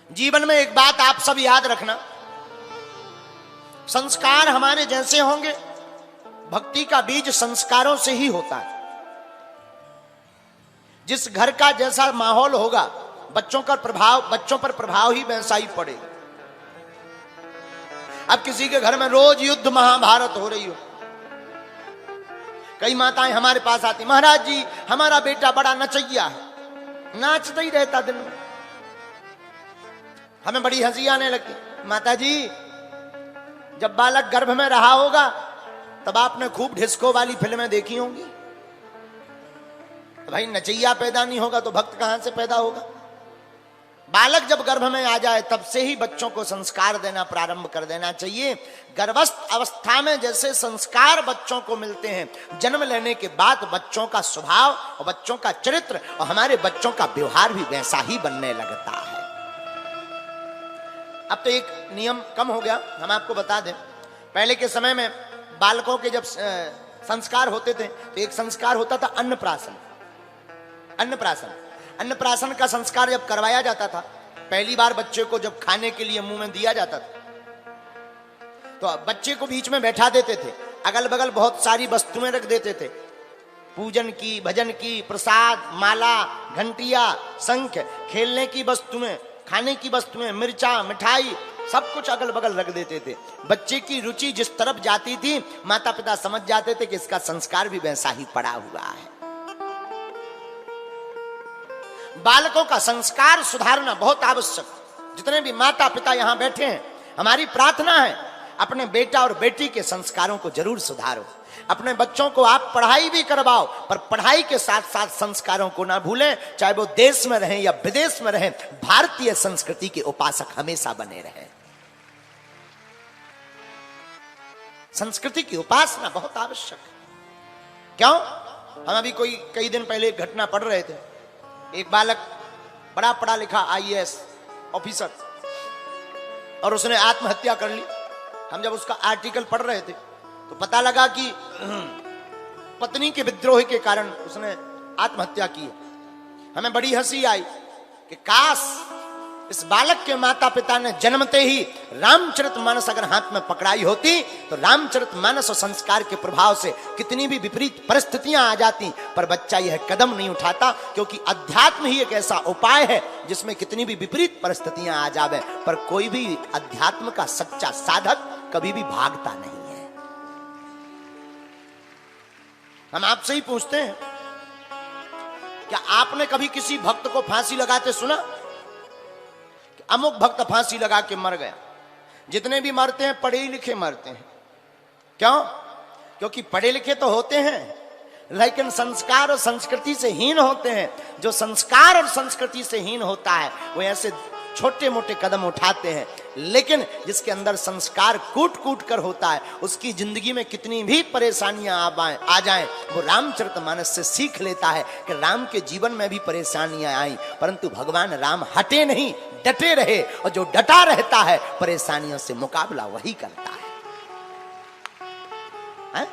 जीवन में एक बात आप सब याद रखना, संस्कार हमारे जैसे होंगे, भक्ति का बीज संस्कारों से ही होता है। जिस घर का जैसा माहौल होगा, बच्चों पर प्रभाव ही वैसा ही पड़ेगा। अब किसी के घर में रोज युद्ध महाभारत हो रही हो, कई माताएं हमारे पास आती, महाराज जी हमारा बेटा बड़ा नचैया है, नाचता ही रहता दिन में। हमें बड़ी हंसी आने लगी। माता जी जब बालक गर्भ में रहा होगा तब आपने खूब डिस्को वाली फिल्में देखी होंगी। तो भाई नचैया पैदा नहीं होगा तो भक्त कहां से पैदा होगा। बालक जब गर्भ में आ जाए तब से ही बच्चों को संस्कार देना प्रारंभ कर देना चाहिए। गर्भस्थ अवस्था में जैसे संस्कार बच्चों को मिलते हैं, जन्म लेने के बाद बच्चों का स्वभाव और बच्चों का चरित्र और हमारे बच्चों का व्यवहार भी वैसा ही बनने लगता है। अब तो एक नियम कम हो गया, हम आपको बता दें। पहले के समय में बालकों के जब संस्कार होते थे तो एक संस्कार होता था अन्नप्राशन। अन्नप्राशन का संस्कार जब करवाया जाता था, पहली बार बच्चे को जब खाने के लिए मुंह में दिया जाता था तो बच्चे को बीच में बैठा देते थे, अगल बगल बहुत सारी वस्तुएं रख देते थे, पूजन की, भजन की, प्रसाद, माला, घंटिया, शंख, खेलने की वस्तुएं, खाने की वस्तुएं, मिर्चा, मिठाई, सब कुछ अगल बगल रख देते थे। बच्चे की रुचि जिस तरफ जाती थी माता पिता समझ जाते थे कि इसका संस्कार भी वैसा ही पड़ा हुआ है। बालकों का संस्कार सुधारना बहुत आवश्यक। जितने भी माता पिता यहां बैठे हैं, हमारी प्रार्थना है अपने बेटा और बेटी के संस्कारों को जरूर सुधारो। अपने बच्चों को आप पढ़ाई भी करवाओ, पर पढ़ाई के साथ साथ संस्कारों को ना भूलें। चाहे वो देश में रहें या विदेश में रहें, भारतीय संस्कृति के उपासक हमेशा बने रहें। संस्कृति की उपासना बहुत आवश्यक है। क्यों? हम अभी कई दिन पहले एक घटना पढ़ रहे थे। एक बालक बड़ा पढ़ा लिखा IAS ऑफिसर, और उसने आत्महत्या कर ली। हम जब उसका आर्टिकल पढ़ रहे थे तो पता लगा कि पत्नी के विद्रोह के कारण उसने आत्महत्या की। हमें बड़ी हंसी आई कि काश इस बालक के माता पिता ने जन्मते ही रामचरितमानस अगर हाथ में पकड़ाई होती तो रामचरितमानस और संस्कार के प्रभाव से कितनी भी विपरीत परिस्थितियां आ जाती, पर बच्चा यह कदम नहीं उठाता, क्योंकि अध्यात्म ही एक ऐसा उपाय है जिसमें कितनी भी विपरीत परिस्थितियां आ जावे पर कोई भी अध्यात्म का सच्चा साधक कभी भी भागता नहीं है। हम आपसे ही पूछते हैं, क्या आपने कभी किसी भक्त को फांसी लगाते सुना? अमुक भक्त फांसी लगा के मर गया। जितने भी मरते हैं पढ़े लिखे मरते हैं। क्यों? क्योंकि पढ़े लिखे तो होते हैं लेकिन संस्कार और संस्कृति से हीन होते हैं। जो संस्कार और संस्कृति से हीन होता है वो ऐसे छोटे मोटे कदम उठाते हैं, लेकिन जिसके अंदर संस्कार कूट कूट कर होता है उसकी जिंदगी में कितनी भी परेशानियां आ जाएं, वो रामचरितमानस से सीख लेता है कि राम के जीवन में भी परेशानियां आई परंतु भगवान राम हटे नहीं, डटे रहे, और जो डटा रहता है परेशानियों से मुकाबला वही करता है?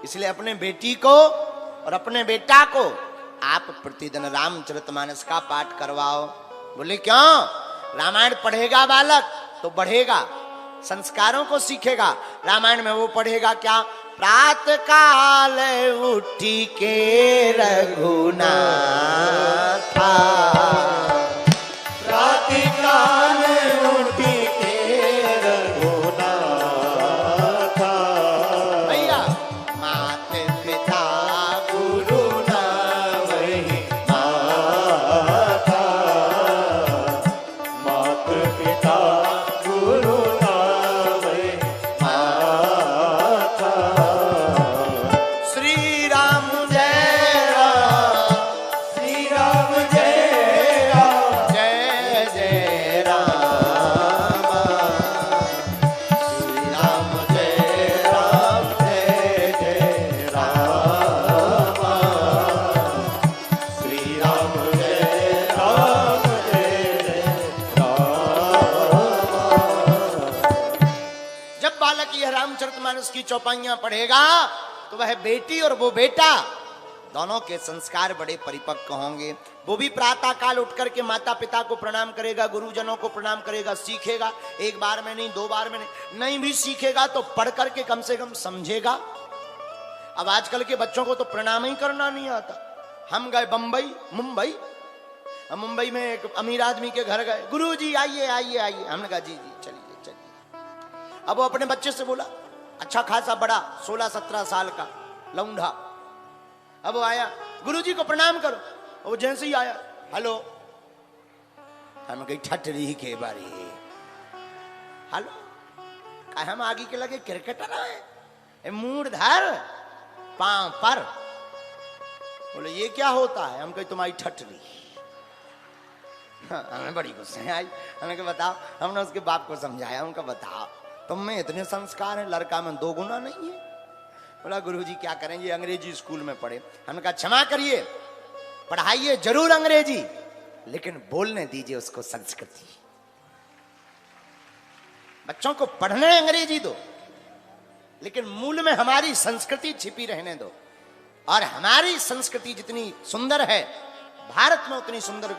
इसलिए अपने बेटी को और अपने बेटा को आप प्रतिदिन रामचरितमानस का पाठ करवाओ। बोले क्यों? रामायण पढ़ेगा बालक तो बढ़ेगा, संस्कारों को सीखेगा। रामायण में वो पढ़ेगा क्या? प्रातः काल उठी के रघुनाथा, प्रातः काल उठी के रघुनाथा, भैया मात पिता गुरु ना वही माता, मात पिता गुरु ना वही माता। श्री राम जय राम, श्री राम जय राम, जय जय राम, श्री राम जय राम, जय जय राम, श्री राम जय राम, जय जय राम। जब बालक यह रामचरितमानस की चौपाइयां पढ़ेगा तो वह बेटी और वो बेटा दोनों के संस्कार बड़े परिपक्व होंगे। वो भी प्रातः काल उठ करके माता पिता को प्रणाम करेगा, गुरुजनों को प्रणाम करेगा, सीखेगा। एक बार में नहीं, दो बार में नहीं भी सीखेगा तो पढ़ करके कम से कम समझेगा। अब आजकल के बच्चों को तो प्रणाम ही करना नहीं आता। हम गए बंबई, मुंबई में एक अमीर आदमी के घर गए, गुरुजी आइए आइए आइए। हमने कहा जी जी चलिए चलिए। अब वो अपने बच्चे से बोला, अच्छा खासा बड़ा 16-17 साल का लौंडा। अब वो आया, गुरुजी को प्रणाम करो। वो जैसे ही आया, हेलो। हम कही ठटरी के बारी, हेलो का हम आगे के लगे क्रिकेटर है, मूड धर पांव पर। बोले ये क्या होता है? हम कही तुम्हारी ठटरी। हमें बड़ी गुस्से आई। हमने कहा बताओ। हमने उसके बाप को समझाया, उनका बताओ तुम में इतने संस्कार हैं, लड़का में 2 गुना नहीं है। बोला गुरुजी क्या करें, ये अंग्रेजी स्कूल में पढ़े। हमने कहा क्षमा करिए, पढ़ाइए जरूर अंग्रेजी, लेकिन बोलने दीजिए उसको संस्कृति। बच्चों को पढ़ने अंग्रेजी दो, लेकिन मूल में हमारी संस्कृति छिपी रहने दो। और हमारी संस्कृति जितनी सुंदर है भारत में, उतनी सुंदर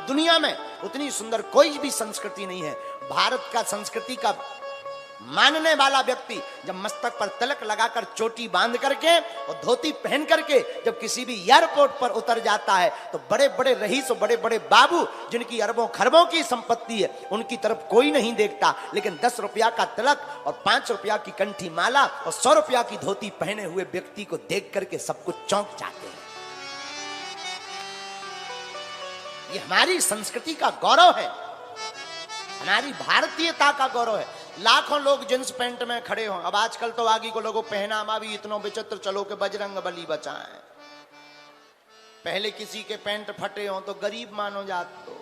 दुनिया में उतनी सुंदर कोई भी संस्कृति नहीं है। भारत का संस्कृति का मानने वाला व्यक्ति जब मस्तक पर तिलक लगाकर, चोटी बांध करके और धोती पहन करके जब किसी भी एयरपोर्ट पर उतर जाता है, तो बड़े बड़े रईस और बड़े बड़े बाबू जिनकी अरबों खरबों की संपत्ति है, उनकी तरफ कोई नहीं देखता। लेकिन 10 रुपया का तिलक और 5 रुपया की कंठी माला और 100 रुपया की धोती पहने हुए व्यक्ति को देख करके सब कुछ चौंक जाते हैं। ये हमारी संस्कृति का गौरव है, हमारी भारतीयता का गौरव है। लाखों लोग जींस पैंट में खड़े हों। अब आजकल तो आगे को लोगों पहनावा भी इतना विचित्र चलो के बजरंग बली बचाएं। पहले किसी के पैंट फटे हों तो गरीब मानो जात, तो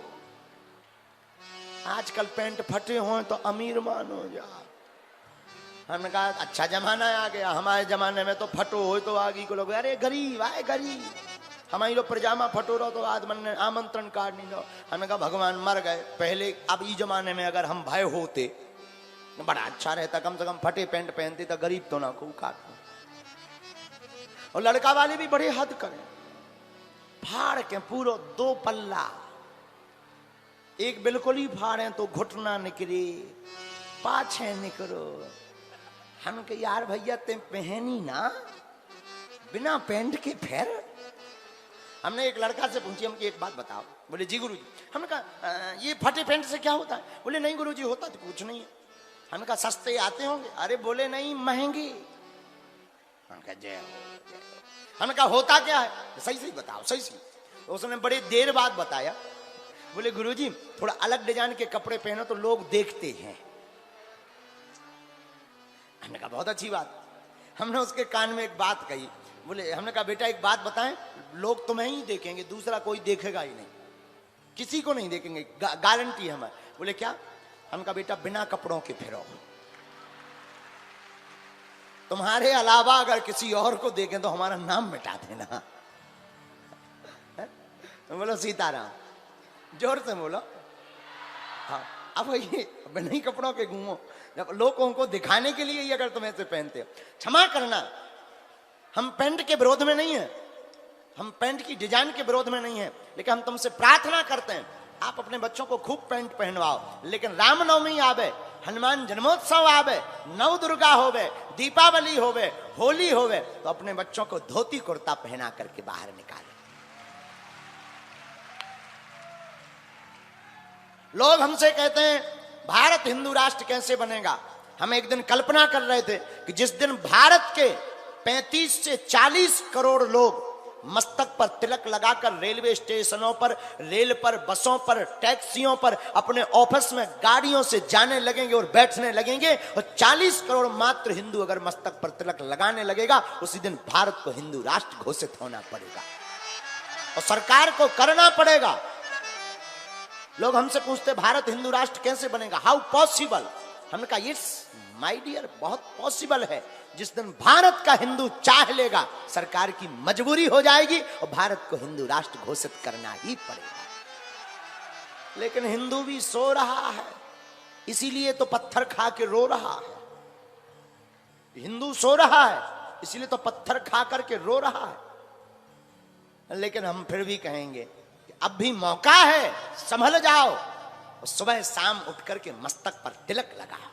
आजकल पैंट फटे हों तो अमीर मानो जात। हमने कहा अच्छा जमाना आ गया। हमारे जमाने में तो फटो हो तो आगे को लोग अरे गरीब आए गरीब, हमारी लोग पजामा फटो रहो तो आज मन ने आमंत्रण कार्ड नहीं दो। हमने कहा भगवान मर गए पहले। अब इस जमाने में अगर हम भय होते बड़ा अच्छा रहता, कम से कम फटे पैंट पहनते तो गरीब तो ना को खाते। और लड़का वाले भी बड़े हद करें, फाड़ के पूरा 2 पल्ला, एक बिल्कुल ही फाड़े तो घुटना निकले, पाछे निकलो। हम कहे यार भैया ते पहनी ना बिना पैंट के फिर। हमने एक लड़का से पूछी, हम की एक बात बताओ। बोले जी गुरुजी। हमने कहा ये फटे पैंट से क्या होता है? बोले नहीं गुरुजी होता तो कुछ नहीं है। हमने कहा सस्ते आते होंगे? अरे बोले नहीं महंगे। हमने कहा जय हो। हमने कहा होता क्या है? सही सही बताओ सही सही। तो उसने बड़ी देर बाद बताया। बोले गुरुजी थोड़ा अलग डिजाइन के कपड़े पहनो तो लोग देखते हैं। हमने कहा बहुत अच्छी बात। हमने उसके कान में एक बात कही। बोले हमने कहा बेटा एक बात बताएं, लोग तुम्हें ही देखेंगे, दूसरा कोई देखेगा ही नहीं, किसी को नहीं देखेंगे, गारंटी है हमारी। बोले क्या? हमने कहा बेटा बिना कपड़ों के फिरो, तुम्हारे अलावा अगर किसी और को देखें तो हमारा नाम मिटा देना। बोलो सीताराम, जोर से बोलो। हाँ अब ये बिना ही कपड़ों के घूमो, जब लोगों को दिखाने के लिए ही अगर तुम ऐसे पहनते हो। क्षमा करना, हम पैंट के विरोध में नहीं है, हम पैंट की डिजाइन के विरोध में नहीं है, लेकिन हम तुमसे प्रार्थना करते हैं आप अपने बच्चों को खूब पैंट पहनवाओ। लेकिन रामनवमी आवे, हनुमान जन्मोत्सव आवे, नव दुर्गा होवे, दीपावली होवे, होली होवे, तो अपने बच्चों को धोती कुर्ता पहना करके बाहर निकाले। लोग हमसे कहते हैं भारत हिंदू राष्ट्र कैसे बनेगा। हम एक दिन कल्पना कर रहे थे कि जिस दिन भारत के 35 से 40 करोड़ लोग मस्तक पर तिलक लगाकर रेलवे स्टेशनों पर, रेल पर, बसों पर, टैक्सियों पर, अपने ऑफिस में गाड़ियों से जाने लगेंगे और बैठने लगेंगे, और 40 करोड़ मात्र हिंदू अगर मस्तक पर तिलक लगाने लगेगा, उसी दिन भारत को हिंदू राष्ट्र घोषित होना पड़ेगा और सरकार को करना पड़ेगा। लोग हमसे पूछते भारत हिंदू राष्ट्र कैसे बनेगा, हाउ पॉसिबल। हमने कहा इट्स माय डियर, बहुत पॉसिबल है। जिस दिन भारत का हिंदू चाह लेगा, सरकार की मजबूरी हो जाएगी और भारत को हिंदू राष्ट्र घोषित करना ही पड़ेगा। लेकिन हिंदू भी सो रहा है, इसीलिए तो पत्थर खा के रो रहा है। हिंदू सो रहा है, इसीलिए तो पत्थर खा करके रो रहा है। लेकिन हम फिर भी कहेंगे कि अब भी मौका है, संभल जाओ, सुबह शाम उठ करके मस्तक पर तिलक लगाओ।